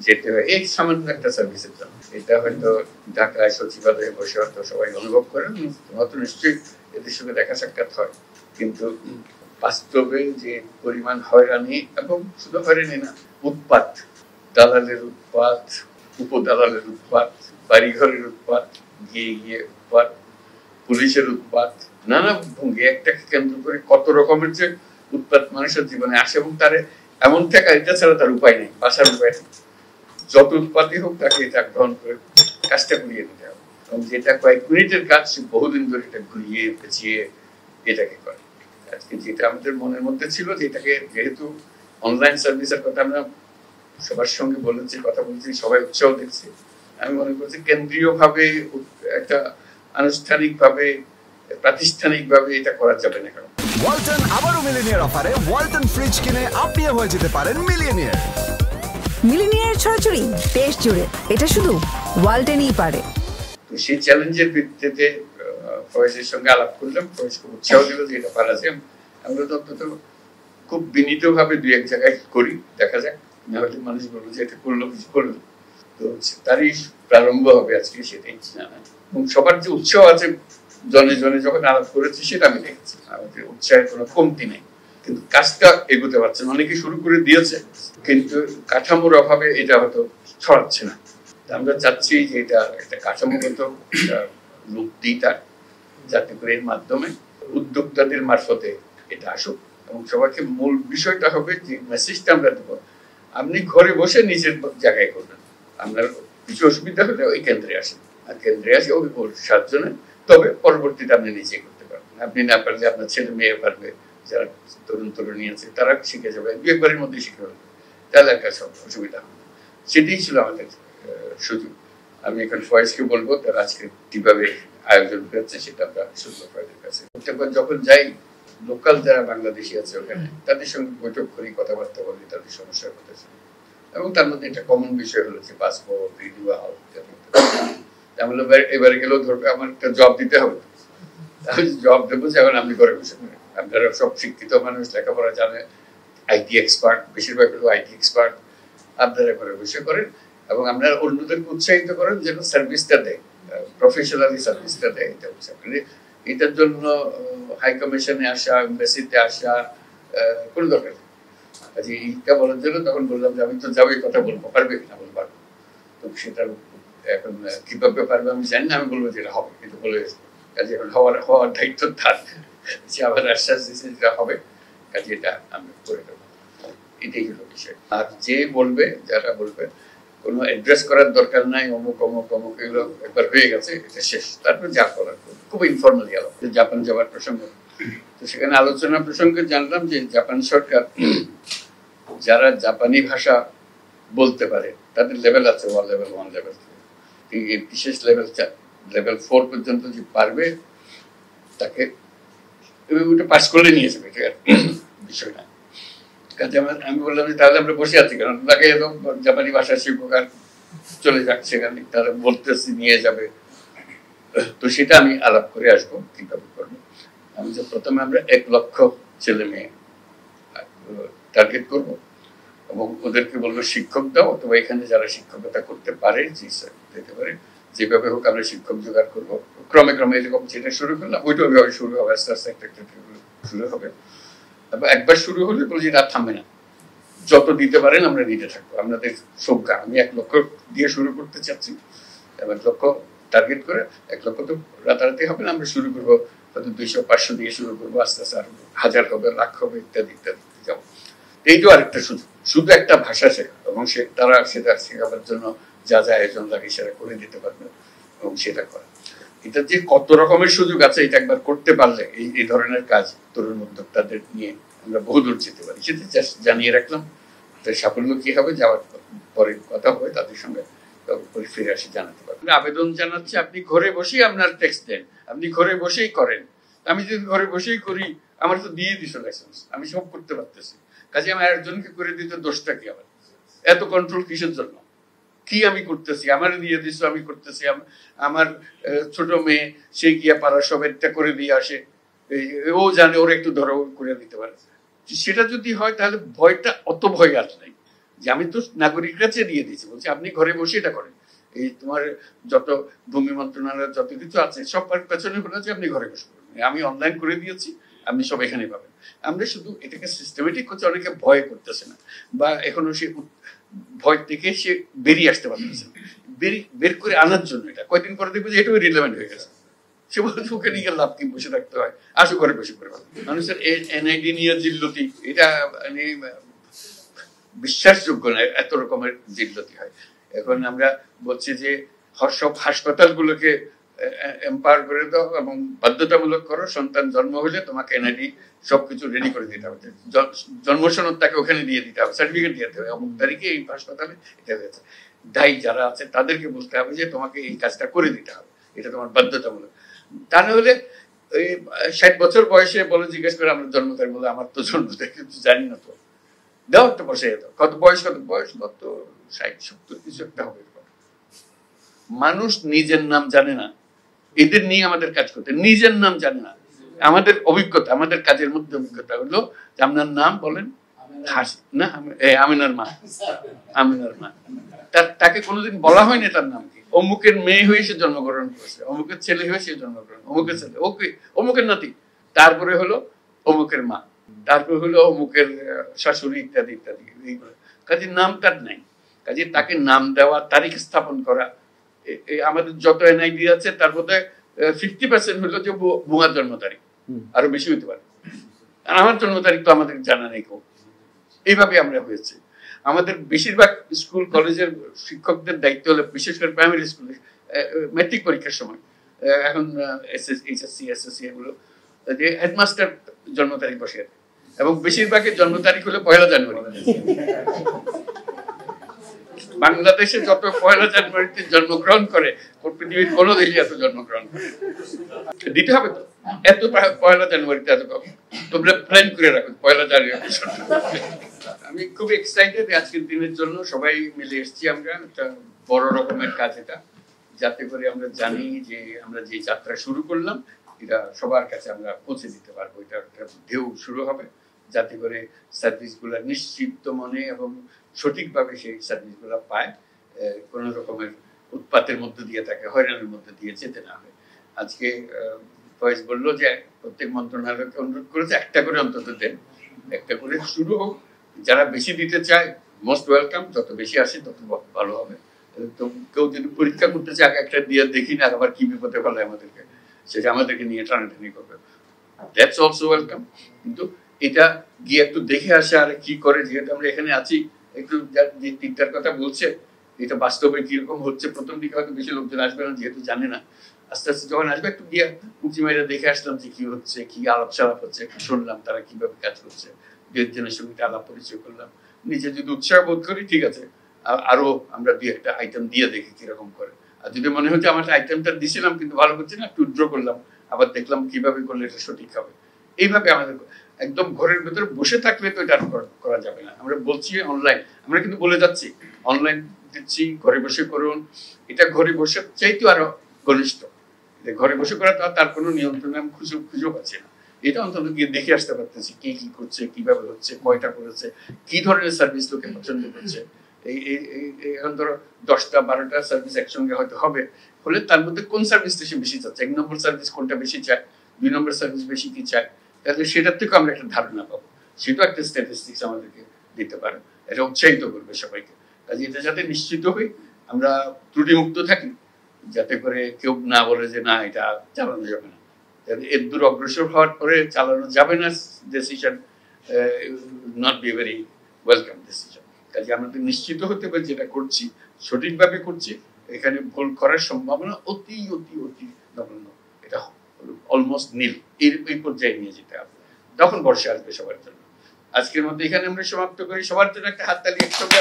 যেতে হয় এই সামান্য একটা সার্ভিসের জন্য। এটা হয়তো ঢাকায় সচিবালয়ে বসে হয়তো সবাই অনুভব করেন, হয়তো নিশ্চয়ই এদের সঙ্গে দেখা সাক্ষাৎ হয়, কিন্তু বাস্তবে যে পরিমাণ হয়রানি, এবং শুধু হয়রানি না, উৎপাত, দালালের উৎপাত, উপদালালের উৎপাত, বাড়িঘরের উৎপাত, গিয়ে গিয়ে উৎপাত, পুলিশের উৎপাত, নানা ভঙ্গি একটাকে কেন্দ্র করে কত রকমের যে উৎপাত মানুষের জীবনে আসে, এবং তার এমন টাকা এটা ছাড়া তার উপায় নেই, বাঁচার উপায় নেই। যত উৎপাতই হোক তাকে এটা গ্রহণ করে কাজটা করিয়ে দিতে হবে, এবং যেটা কয়েক মিনিটের কাজ সে বহুদিন ধরে এটা ঘুরিয়ে পেঁচিয়ে এটাকে করে। আজকে যেটা আমাদের মনের মধ্যে ছিল যে এটাকে, যেহেতু অনলাইন সার্ভিসের কথা আমরা সবার সঙ্গে বলেছি, কথা বলছি, সবাই উৎসাহ দিচ্ছে, আমি মনে করছি কেন্দ্রীয় ভাবে একটা আনুষ্ঠানিক ভাবে প্রাতিষ্ঠানিক ভাবে এটা করা যাবে না। কারণ ওয়ালটন আবারও মিলিনিয়ার অফারে ওয়ালটন ফ্রিজ কিনে আপনিও হয়ে যেতে পারেন মিলিয়নিয়ার। মিলিনিয়ার ছড়াছড়ি দেশ জুড়ে, এটা শুধু ওয়ালটনই পারে। তো সেই চ্যালেঞ্জের ভিত্তিতে ফয়েজের সঙ্গে আলাপ করলাম, ফয়েজ খুব উৎসাহ দিল যে এটা পারা যায়। আমরা তো অন্তত খুব বিনীত ভাবে দুই এক জায়গায় করি, দেখা যাক, না হলে মানুষ বলবো যে এটা করলো কিছু করলো। তো তারই প্রারম্ভ হবে আজকে, সেটাই জানা। এবং সবার যে উৎসাহ আছে জনে জনে যখন আলাপ করেছি সেটা আমি দেখেছি, আমাদের উৎসাহের কোনো কমতি নেই, কিন্তু কাজটা এগোতে পারছে না। অনেকে শুরু করে দিয়েছে, কিন্তু কাঠামোর অভাবে এটা হয়তো ছড়াচ্ছে না। আমরা চাচ্ছি যে এটা একটা কাঠামোগত রূপ দিই তার, যাতে করে এর মাধ্যমে উদ্যোক্তাদের মারফতে এটা আসুক, এবং সবাইকে মূল বিষয়টা হবে যে মেসেজটা আমরা দেবো, আপনি ঘরে বসে নিজের জায়গায় করবেন, আপনার কিছু অসুবিধা হলে ওই কেন্দ্রে আসেন, আর কেন্দ্রে আসে ওই সাহায্য নেন, তবে পরবর্তীতে আপনি নিজে করতে পারবেন। আপনি না পারলে আপনার ছেলে মেয়ে পারবে, যারা তরুণ তরুণী আছে তারা শিখে যাবে, দু একবারের মধ্যে শিখে যাবে, তাহলে একটা সব অসুবিধা হবে। সেটাই ছিল আমাদের সুযোগ। আমি এখন ফয়েজকে বলবো তারা আজকে কিভাবে আয়োজন করেছে সেটা আমরা শুনবো ফয়েজের কাছে। যখন যাই লোকাল যারা বাংলাদেশি আছে ওখানে, তাদের সঙ্গে বৈঠক করি, কথাবার্তা বলি, তাদের সমস্যার কথা শুনি, এবং তার মধ্যে একটা কমন বিষয় হলো যে পাসপোর্ট রিনিউয়াল। এবারে গেলেও ধরবে আমার একটা জব দিতে হবে, জব দেবো যেমন আপনি ঘরে বসে করেন। আপনারা সব শিক্ষিত মানুষ, লেখাপড়া জানে, আইটি এক্সপার্ট, বেশিরভাগ হলো আইটি এক্সপার্ট, আপনারা ঘরে বসে করেন, এবং আপনারা অন্যদেরকে উৎসাহিত করেন যেন সার্ভিসটা দেয়, প্রফেশনালি সার্ভিসটা দেয়। এটা হচ্ছে এটার জন্য হাই কমিশনে আসা, এমবাসিতে আসা কোনো দরকার নেই। আচ্ছা, এইটা বলার জন্য তখন বললাম যে আমি তো যাবো, কথা বলবো, পারবে কিনা বলবো। তো সেটা এখন কিভাবে পারবে আমি জানি না, আমি বলবো যেটা হবে, কিন্তু বলে কাজে এখন হওয়ার দায়িত্ব তার, যে আবার আশ্বাস দিচ্ছে যেটা হবে, কাজে এটা আমি করে দেবো। এটাই হলো বিষয়। আর যে বলবে, যারা বলবে কোনো অ্যাড্রেস করার দরকার নাই, অমুক অমুক অমুক, এগুলো একবার হয়ে গেছে, এটা শেষ, তারপর যা করার খুব ইনফর্মালি গেল। জাপান যাওয়ার প্রসঙ্গ, তো সেখানে আলোচনা প্রসঙ্গে জানলাম যে জাপান সরকার যারা জাপানি ভাষা বলতে পারে তাদের লেভেল আছে, লেভেল 1, লেভেল 2, এই বিশেষ লেভেল 4 পর্যন্ত যে পারবে তাকে ওটা পাস করে নিয়ে যাবে, ঠিক আছে, বিষয় না। কাজে আমি বললাম যে তাহলে আমরা বসে আছি কারণ তাকে একদম জাপানি ভাষা শিক্ষক আর চলে যাচ্ছে, সেখানে তারা বলতেছি নিয়ে যাবে। তো সেটা আমি আলাপ করে আসবো কিভাবে করবো। আমি যে প্রথমে আমরা 1 লক্ষ ছেলে মেয়ে টার্গেট করবো, এবং ওদেরকে বলবো শিক্ষক দাও, অথবা এখানে যারা শিক্ষকতা করতে পারে, জি স্যার দিতে পারে, যেভাবে হোক আমরা শিক্ষক জোগাড় করবো। ক্রমে ক্রমে এরকম যেটা শুরু করলাম ওইটাও শুরু হবে, আস্তে আস্তে একটা শুরু হবে। একবার শুরু হলে বলছি রাত থামবে না, যত দিতে পারেন আমরা দিতে থাকবো, আপনাদের সংখ্যা। আমি 1 লক্ষ দিয়ে শুরু করতে চাচ্ছি, 1 লক্ষ টার্গেট করে, 1 লক্ষ তো রাতারাতি হবে না, আমরা শুরু করবো হয়তো 200-500 দিয়ে শুরু করবো, আস্তে আস্তে আরো 1000 হবে, লাখ হবে, ইত্যাদি ইত্যাদি যাবো। এইটাও আরেকটা সুযোগ, শুধু একটা ভাষা শেখা, এবং তারা সেটা শেখাবার জন্য যা যা আয়োজন লাগে সেটা করে দিতে পারবে, এবং সেটা করা। এটা যে কত রকমের সুযোগ আছে, এটা একবার করতে পারলে এই ধরনের কাজ তরুণ উদ্যোক্তাদের নিয়ে আমরা বহুদূর যেতে পারি, সেটা জানিয়ে রাখলাম। সাফল্য কি হবে যাওয়ার পরে কথা হবে তাদের সঙ্গে, ফিরে আসি জানাতে পারবেন। আবেদন জানাচ্ছি, আপনি ঘরে বসেই আপনার ট্যাক্স দেন, আপনি ঘরে বসেই করেন। আমি যদি ঘরে বসেই করি, আমার তো দিয়ে দিছো লাইসেন্স, আমি সব করতে পারতেছি, কাজে আমার একজনকে করে দিতে দোষটা কি? আবার এত কন্ট্রোল কিসের জন্য? কি আমি করতেছি? আমার দিয়ে দিছো, আমি করতেছি। আমার ছোট মেয়ে সে গিয়া পাড়ার সব একটা করে দিয়ে আসে, ও জানে ওর একটু ধরো করে দিতে পারে। সেটা যদি হয় তাহলে ভয়টা, অত ভয় আর নাই। যে আমি তো নাগরিকরা কাছে দিয়ে দিয়েছি, বলছি আপনি ঘরে বসে এটা করেন, এই তোমার যত ভূমি মন্ত্রণালয় যত কিছু আছে সব পেছনে হলো যে আপনি ঘরে বসে করবেন, আমি অনলাইন করে দিয়েছি, আপনি সব এখানে পাবেন। আমরা শুধু এটাকে সিস্টেমেটিক করছি, অনেকে ভয় করতেছে না, বা এখনো সে ভয় থেকে সে বেরিয়ে আসতে পারতেছে না। বের করে আনার জন্য এটা কয়েকদিন পরে দেখবে যে এটাও রিলেভেন্ট হয়ে গেছে। সে বলছে ওকে নিয়ে লাভ কি, বসে থাকতে হয়, আসো ঘরে বসে করে পাবেন। মানুষের এনআইডি নিয়ে জিল্লতি, এটা মানে বিশ্বাসযোগ্য না, এত রকমের জিল্লতি হয়। এখন আমরা বলছি যে সব হাসপাতালগুলোকে এম্পাওয়ার করে দাও এবং বাধ্যতামূলক করো, সন্তান জন্ম হলে তোমাকে এনআইডি সবকিছু রেডি করে দিতে হবে, জন্ম সনদ তাকে ওখানে দিয়ে দিতে হবে, সার্টিফিকেট দিয়ে দিতে হবে, অমুক তারিখে এই হাসপাতালে এটা হয়েছে। দায়ী যারা আছে তাদেরকে বলতে হবে যে তোমাকে এই কাজটা করে দিতে হবে, এটা তোমার বাধ্যতামূলক। তা না হলে ওই 60 বছর বয়সে বলে জিজ্ঞেস করে আমার জন্ম তারিখ, বলে আমার তো জন্ম তারিখ কিছু জানি না, তো দাও একটা বসে যেত, কত বয়স কত 60 70 কিছু একটা হবে। মানুষ নিজের নাম জানে না, এদের নিয়ে আমাদের কাজ করতে, নিজের নাম জানে না। আমাদের অভিজ্ঞতা, আমাদের কাজের মধ্যে অভিজ্ঞতা হলো যে আপনার নাম বলেন, হাসি না আমিনার মা, আমিনার মা, তাকে কোনোদিন বলা হয়নি তার নাম কি, অমুকের মেয়ে হয়ে সে জন্মগ্রহণ করেছে, অমুকের ছেলে হয়ে সে জন্মগ্রহণ, অমুকের ছেলে, ওকে অমুকের নাতি, তারপরে হলো অমুকের মা, তারপরে হলো অমুকের শাশুড়ি, ইত্যাদি ইত্যাদি। এইগুলো কাজে নাম তার নাই। কাজে তাকে নাম দেওয়া, তারিখ স্থাপন করা, আমাদের যত এনআইডি আছে তার মধ্যে 50% হলো যে বুয়ার জন্ম তারিখ, আরো বেশি হতে পারে। আমার জন্ম তারিখ তো আমাদের জানা নেই কেউ। এইভাবে আমরা হয়েছে। আমাদের বেশিরভাগ স্কুল কলেজের শিক্ষকদের দায়িত্ব হলো, বিশেষ করে প্রাইমারি স্কুলে ম্যাট্রিক পরীক্ষার সময়, এখন এইচএসসি এসএসসি এগুলো, যে হেডমাস্টার জন্ম তারিখ বসে, এবং বেশিরভাগের জন্ম তারিখ হলো 1 জানুয়ারি। বাংলাদেশে যত 1 জানুয়ারিতে জন্মগ্রহণ করে পৃথিবীর কোনো দেশে এত জন্মগ্রহণ করে দিতে হবে তো, এত 1 জানুয়ারিতে এত কম, তোমরা প্ল্যান করে রাখো 1 জানুয়ারি। আমি খুব এক্সাইটেড আজকের দিনের জন্য, সবাই মিলে এসেছি আমরা, একটা বড় রকমের কাজ এটা, যাতে করে আমরা জানি যে আমরা যে যাত্রা শুরু করলাম এটা সবার কাছে আমরা পৌঁছে দিতে পারবো। এটা একটা ঢেউ শুরু হবে, যাতে করে সার্ভিসগুলো নিশ্চিত মনে এবং সঠিকভাবে সেই সার্ভিসগুলো পায়, কোন রকমের উৎপাতের মধ্যে দিয়ে তাকে হয়রানির মধ্যে দিয়ে যেতে না হয়। আজকে ফয়েজ বললো যে প্রত্যেক মন্ত্রণালয়কে অনুরোধ করেছে একটা করে অন্তত দেন, একটা করে শুরু হোক। যারা বেশি দিতে চায় মোস্ট ওয়েলকাম, যত বেশি আসে তত ভালো হবে। তো কেউ যদি পরীক্ষা করতে চায় একটা দিয়ে দেখি না আবার কি বিপদে ফেলে আমাদেরকে, সেটা আমাদেরকে নিয়ে টানাটানি করবে, দ্যাটস অলসো ওয়েলকাম। কিন্তু এটা গিয়ে একটু দেখে আসে আর কি করে, যেহেতু আমরা এখানে আছি, একটু যে 3টার কথা বলছে এটা বাস্তবে কিরকম হচ্ছে, প্রথম দিকে হয়তো বেশি লোকজন আসবে না যেহেতু জানে না, আস্তে আস্তে যখন আসবে একটু গিয়ে উঁচি মাইরা দেখে আসলাম যে কি হচ্ছে, কি আলাপ সালাপ হচ্ছে, একটু শুনলাম তারা কিভাবে কাজ করছে, 2-1 সঙ্গে আলাপ পরিচয় করলাম, নিজে যদি উৎসাহ বোধ করি ঠিক আছে, আরো আমরা 2-1টা আইটেম দিয়ে দেখি কিরকম করে। আর যদি মনে হচ্ছে আমার আইটেমটা দিছিলাম কিন্তু ভালো হচ্ছে না, একটু উইথড্র করলাম, আবার দেখলাম কিভাবে করলে এটা সঠিক হবে। এইভাবে আমাদের একদম ঘরের ভেতরে বসে থাকলে তো এটা করা যাবে না। আমরা বলছি অনলাইন, আমরা কিন্তু বলে যাচ্ছি অনলাইন দিচ্ছি, ঘরে বসে করুন। এটা ঘরে বসে চাইতে আরো ঘনিষ্ঠ, ঘরে বসে করা তার কোনো নিয়ন্ত্রণ আমি খুঁজেও পাচ্ছি না। এটা অন্তত গিয়ে দেখে আসতে পারতেছি কে কি করছে, কিভাবে হচ্ছে, কয়টা করেছে, কি ধরনের সার্ভিস লোকে পছন্দ করছে। এখন ধরো 10টা-12টা সার্ভিস একসঙ্গে হয়তো হবে, হলে তার মধ্যে কোন সার্ভিসটা সে বেশি চাচ্ছে, 1 নম্বর সার্ভিস কোনটা বেশি চায়, 2 নম্বর সার্ভিস বেশি কি চায়, তাহলে সেটার থেকে আমরা একটা ধারণা পাবো, সেটাও একটা স্ট্যাটিস্টিক্স আমাদেরকে দিতে পারে, এটা উৎসাহিত করবে সবাইকে। কাজে এটা যাতে নিশ্চিত হই আমরা ত্রুটিমুক্ত থাকি, যাতে করে কেউ না বলে যে না এটা চালানো যাবে না, এর দূর অগ্রসর হওয়ার পরে চালানো যাবে না decision not be very welcome decision. কাজে আমাদের নিশ্চিত হতে হবে যেটা করছি সঠিকভাবে করছি, এখানে ভুল করার সম্ভাবনা অতি অতি অতি নগণ্য, এটা অলমোস্ট নীল, এই পর্যায়ে নিয়ে যেতে হবে, তখন বর্ষা আসবে সবার জন্য। আজকের মধ্যে এখানে আমরা সমাপ্ত করি, সবার জন্য একটা হাততালি একসঙ্গে।